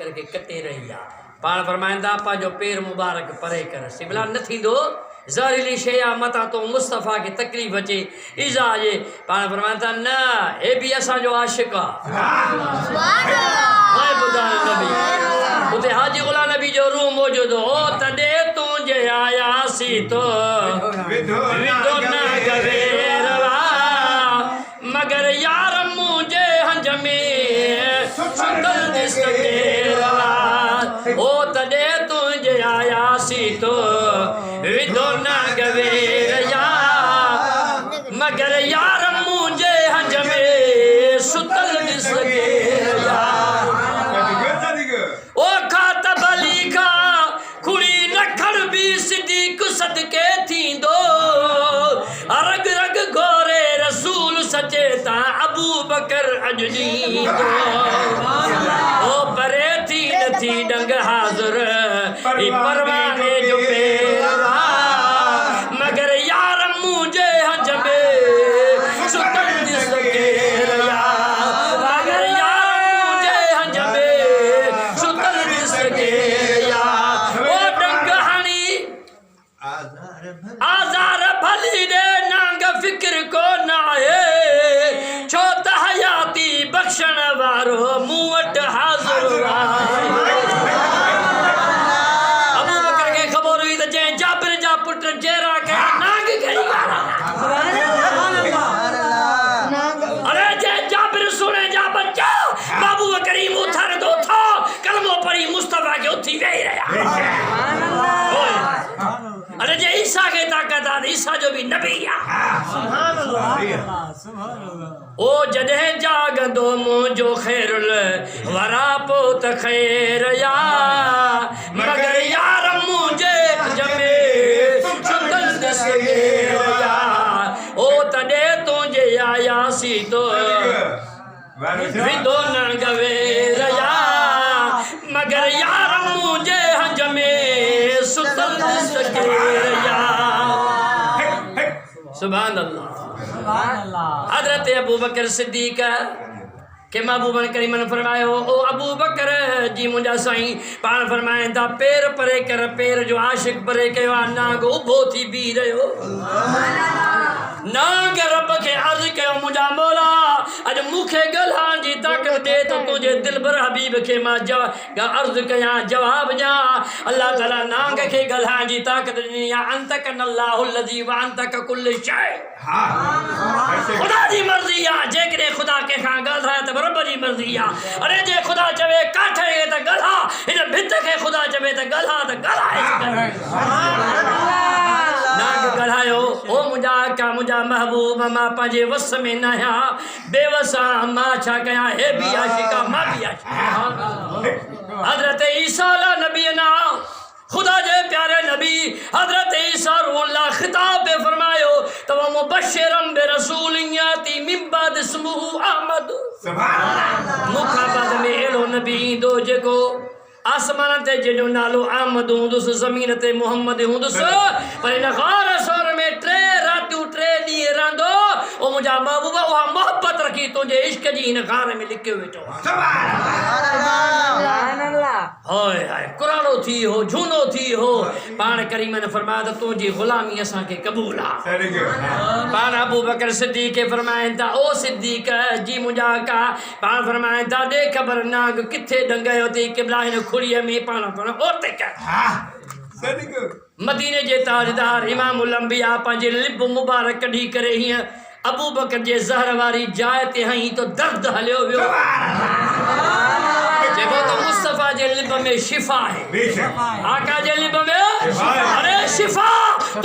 बकर के कटे रही आ पाण फरमाइंदा पांजो पैर मुबारक परे कर सिबला न थींदो ज़हरीली शइ आ मता तो मुस्तफ़ा के तकलीफ़ अचे ईज़ा अचे पाण फरमाइंदा न हे भी असांजो आशिक़ आहे ॿुधायो नबी उते हाजी ग़ुलाम नबी जो रूह मौजूद हो तॾहिं तुंहिंजे आयासीं तो विधो न गवेरवा मगर यार मुंहिंजे हंज में सुतल दिस केरवा ओ तॾहिं तुंहिंजे आयासीं तो विधो न गवेरया मगर यार मुंहिंजे हंज में सुतल दिस केरया ओ खातब अली खा खुड़ी रखड़ भी सिद्दीक़ सदके थींदो रग रग गोरे रसूल सचे ता अबू बकर अजदीदो ओ परे थी न थी डंग हाज़िर ई परवाने जो पेरवा मगर यार मुंहिंजे हंज में सुतल दिस केरया मगर यार मुंहिंजे हंज में सुतल दिस केरया ओ डंग हणी आज़ार भली दे नांग फिक्र को नाहे छो त हयाती बख्शण वारो मूं वटि हाज़िर आहे अबू बकर खे ख़बर हुई त जंहिं जाबिर जा पुट जेरा कया नांग कई अरे जंहिं जाबिर सुणे जा बच्चा बाबू बकरी मूं थर दो था कलमो पढ़ी मुस्तफ़ा के उथी वेही रहिया अरे जे ईसा के ताकत आ ईसा जो भी नबी आ ओ जॾहिं जागंदो मुंहिंजो ख़ैरुल वरा पोत ख़ैर या मगर यार मुंहिंजे हंज में सुतल दिस केरया ओ तॾहिं तुंहिंजे आयासीं तो विधो न गवेरया मगर यार मुंहिंजे हंज में सुतल दिस केरया सुभान अल्लाह हज़रत अबू बकर सिद्दीक़ के महबूबन करीमन फरमायो ओ अबू बकर जी मुंहिंजा साईं पाण फरमाईंदा पैर परे कर पैर जो आशिक़ परे कयो आहे नांग उभो थी बीह रहियो नांग रब खे अर्ज़ कयो मुंहिंजा मौला अॼु मूंखे ॻाल्हाइण जी ताक़त ॾे त तुंहिंजे दिलबर हबीब खे मां अर्ज़ कयां जवाब ॾियां अल्लाह ताला नांग खे ॻाल्हाइण जी ताक़त ॾिनी आहे अंतक नल्लाहु लज़ी व अंतक कुल शइ ख़ुदा जी मर्ज़ी आहे जेकॾहिं ख़ुदा कंहिंखां ॻाल्हाए त रब जी मर्ज़ी आहे अरे जे ख़ुदा चवे काठ खे त ॻाल्हा हिन भित खे ख़ुदा चवे त ॻाल्हा त ॻाल्हाए नांग ॻाल्हायो ओ मुंहिंजा आका मुंहिंजा महबूब मां पंहिंजे वस में न आहियां बेवस आहियां मां छा कयां हे बि आशिक़ा मां बि आशिक़ा हज़रत ईसा नबी ना खुदा जे प्यारे नबी हज़रत ईसा रूहुल्लाह खिताब पे फरमायो तो मुबश्शिरम बिरसूल याती मिन बाद इस्मुहु अहमद सुभान अल्लाह मुखा बाद में एलो नबी दो जेको आसमान ते जो नालो अहमद हुंदुस ज़मीन ते मोहम्मद हुंदुस पर इन गार सोर में 3 रातूं 3 ॾींहं रहंदो ओ मुंहिंजा महबूबा उहा मोहब्बत रखी तुंहिंजे इश्क जी हिन गार में लिखियो वेठो हाय हाय कुरानो थी हो झूनो थी हो पाण करीमन फरमाया त तुंहिंजी ग़ुलामी असांखे क़बूल आहे पाण अबू बकर सिद्दीक़ खे फरमाइनि था ओ सिद्दीक़ जी मुंहिंजा आका पाण फरमाइनि था ॾे ख़बर नांग किथे डंगायो थी क़िबला हिन खुड़ीअ में पाण ओते कर मदीने जे ताजदार इमामुल अंबिया पंहिंजे लिब मुबारक कढी करे हीअं अबू बकर जे ज़हर वारी जाइ ते हई तो दर्द हलियो वियो जेको तो मुस्तफ़ा जे लिब में शिफा है आका जे लिब में अरे शिफा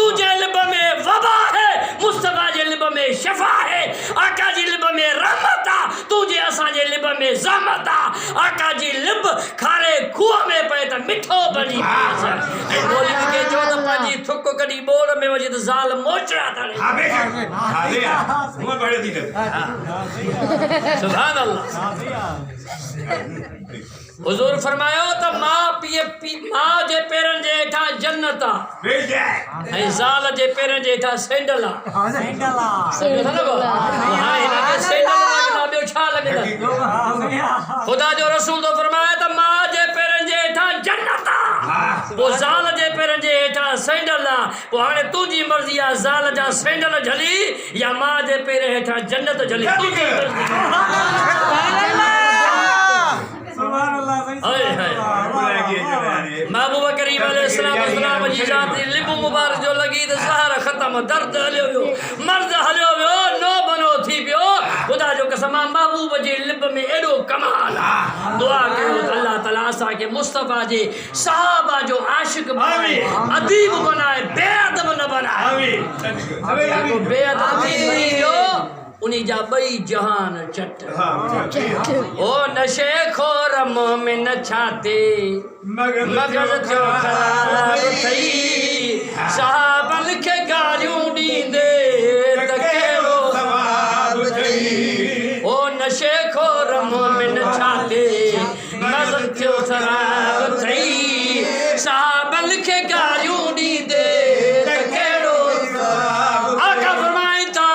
तुझे लिब में वबा है मुस्तफ़ा जे लिब में शिफा है आका जी लिब में रहमत आ तुझे असा जे लिब में ज़हमत आ आका जी लिब खारे खूह में पे त मिठो बनी ए बोली के जो त पाजी थुक कडी बोल में वजी त ज़ाल मोचड़ा ताले हां बेशक हाले उमर बड़े दी सुभान अल्लाह हुजूर फरमायो त मां जे पेरन जे हेठा जन्नत आ बेशक ऐं ज़ाल जे पेरन जे हेठा सैंडल आ सैंडल हां इना के सैंडल लगदा ॿियो छा लगदा खुदा जो रसूल तो फरमाया त मां जे पोइ हाणे तुंहिंजी मर्ज़ी आहे ज़ाल जा सैंडल झली या मां जे पेर हेठां जन्नत झली तुंहिंजी मर्ज़ी महबूब करीम अलैहिस्सलाम जी ज़ात लिब मुबारक जो लगी त ज़हर ख़त्म दर्द हलियो वियो मर्द हलियो वियो नो बनो थी पियो ख़ुदा जो कसम महबूब जे लिब में एॾो कमाल आहे दुआ कयो त अल्लाह ताला असांखे मुस्तफ़ा जे सहाबा जो आशिक़ बनाए अदीब बनाए बेअदब न बनाए बेअदब थी वियो उन्हीं जा बई जहान चट ओ नशे खोर मोमिन छाते मगर थियो ख़राब थई सहाबन खे गालियूं ॾींदे त कहिड़ो सवाब थई ओ नशे खोर मोमिन छाते मगर थियो ख़राब थई सहाबन खे गालियूं ॾींदे त कहिड़ो आका फरमाए था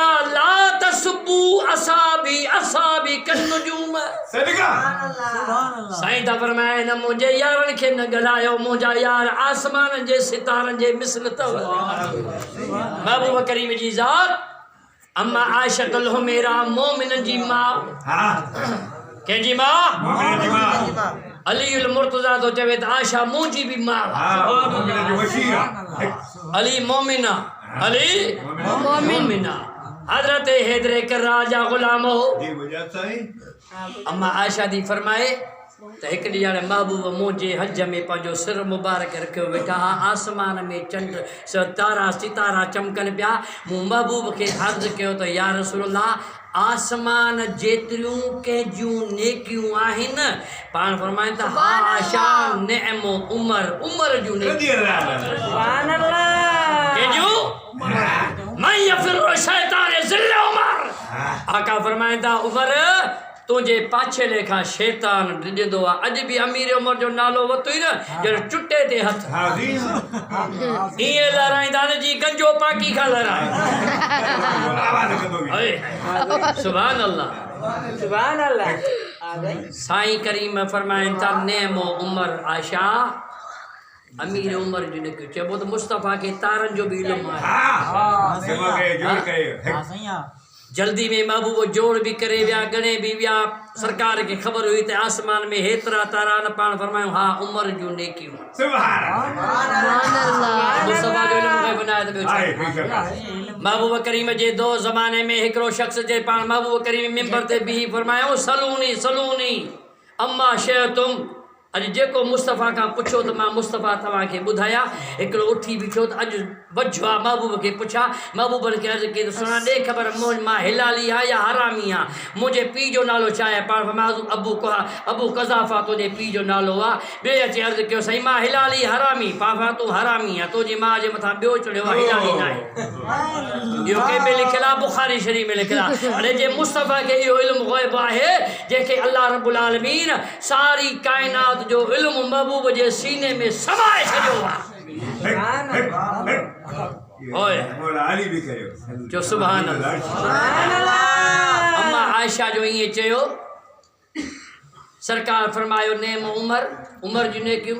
असाबी कन्नुजूम सदका साईं ता फरमाए न मुंहिंजे यारनि खे न ॻाल्हायो मुंहिंजा यार आसमान जे सितारनि जे मिसल अथव महबूब करीम जी ज़ात अम्मा आयशा तुल हुमैरा मोमिननि जी मां कंहिंजी मां अली उल मुर्तज़ा तो चवे त आयशा मुंहिंजी बि मां अली मोमिना अली मोमिना हजरत हैदर कर्रार जा गुलाम हो अम्मा आयशा दी फरमाए त हिकु ॾींहुं हाणे महबूब मुंहिंजे हज में पंहिंजो सिर मुबारक रखियो वेठा हा आसमान में चंड तारा सितारा चमकनि पिया मूं महबूब खे अर्ज़ु कयो त या रसूलल्लाह आसमान जेतिरियूं कंहिंजूं नेकियूं आहिनि पाण फरमाइनि त हा आशा नेमो उमर जूं नेकियूं कंहिंजूं आका फरमाइनि था उमर तुंहिंजे पाछे लेखा शैतान ॾिजंदो आहे अॼु बि अमीर उमर जो नालो वरितोई न ॼण चुटे ते हथ ईअं लड़ाईंदा न जी गंजो पाकी खां लड़ाए सुभान अल्लाह साईं करीम फरमाइनि था नेमो उमर आशा अमीर उमर जी निकियो चइबो त मुस्तफ़ा खे तारनि जो बि इल्मु आहे जल्दी में महबूब जोड़ भी करे विया गणे भी विया सरकार के खबर हुई ते आसमान में हेतरा तारा न पाण फरमायो हा उमर जो नेकियूं सुभान अल्लाह महबूब करीम जे दो ज़माने में हिकिड़ो शख्स जे पाण महबूब करीम मिंबर ते भी फरमायो सलूनी अम्मा शयतुम अॼु जेको मुस्तफ़ा खां पुछो त मां मुस्तफ़ा तव्हांखे ॿुधायां हिकिड़ो उथी बीठो त अॼु वझो आहे महबूब खे पुछा महबूब खे अर्ज़ु कई त सुना ॾे ख़बर मां हिलाली आहियां या हरामी आहियां मुंहिंजे पीउ जो नालो छा आहे पाण अबू कज़ाफ़ा तुंहिंजे पीउ जो नालो आहे ॿिए अची अर्ज़ु कयो साईं मां हिलाली हरामी पापा तूं हरामी आहे तुंहिंजी माउ जे मथां ॿियो चढ़ियो आहे हिलाली न आहे इहो कंहिंमें लिखियलु आहे बुखारी शरीफ़ में लिखियलु आहे हाणे जे मुस्तफ़ा खे इहो इल्मु ग़ैब आहे जंहिंखे अल्लाह रब्बुल आलमीन सारी काइनात जो इल्मु महबूब जे सीने में समाए छॾियो आहे जो सुभान अल्लाह अम्मा आयशा जो ईअं चयो सरकार फरमायो नेम उमर जूं नेकियूं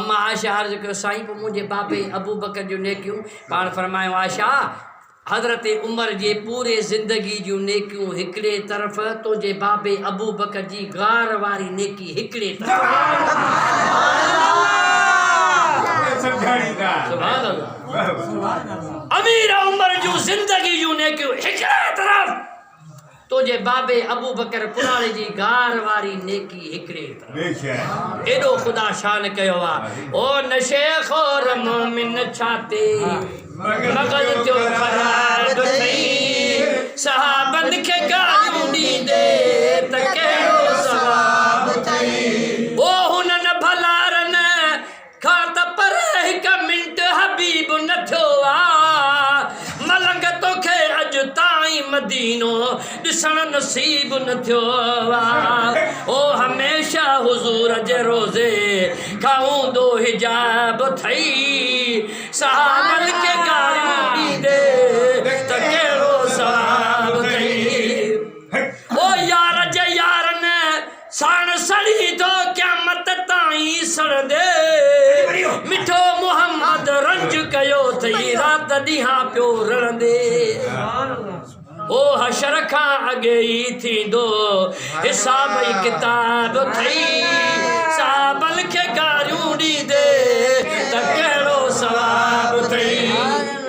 अम्मा आयशा अर्ज़ु कयो साईं पोइ मुंहिंजे बाबे अबू बकर जूं नेकियूं पाण फरमायो आयशा हज़रत उमर जे पूरे ज़िंदगी जूं नेकियूं हिकिड़े तरफ़ तुंहिंजे बाबे अबू बकर जी गार वारी नेकी हिकिड़े तरफ़ अमीर उमर जूं ज़िंदगी जूं नेकियूं हिकिड़े तरफ़ तुंहिंजे बाबे अबू बकर पुराणे जी गार वारी नेकी हिकिड़े तरफ़ एॾो ख़ुदा शान कयो आहे ओ नशे खोर मोमिन छाते मगज़ थियो ख़राब थई सहाबन खे गालियूं ॾींदे त कहिड़ो सवाब थई ओ हुननि भलारनि खां त पर हिकु मिंट हबीब न थियो आहे मलंग तोखे अॼु ताईं मदीनो ॾिसण नसीब न थियो आहे ओ हमेशह हुज़ूर जे रोज़े खाऊंदो हिजाब थई सहाबन खे गालियूं ॾींदे त कहिड़ो सवाब थई ओ यार जे यारनि साण सड़ी थो क़यामत ताईं सड़ंदे मिठो मुहम्मद रंज कयो थई रात ॾींहां पियो रड़ंदे ओ हशर खां अॻे ई थींदो हिसाब ई किताब थई साहब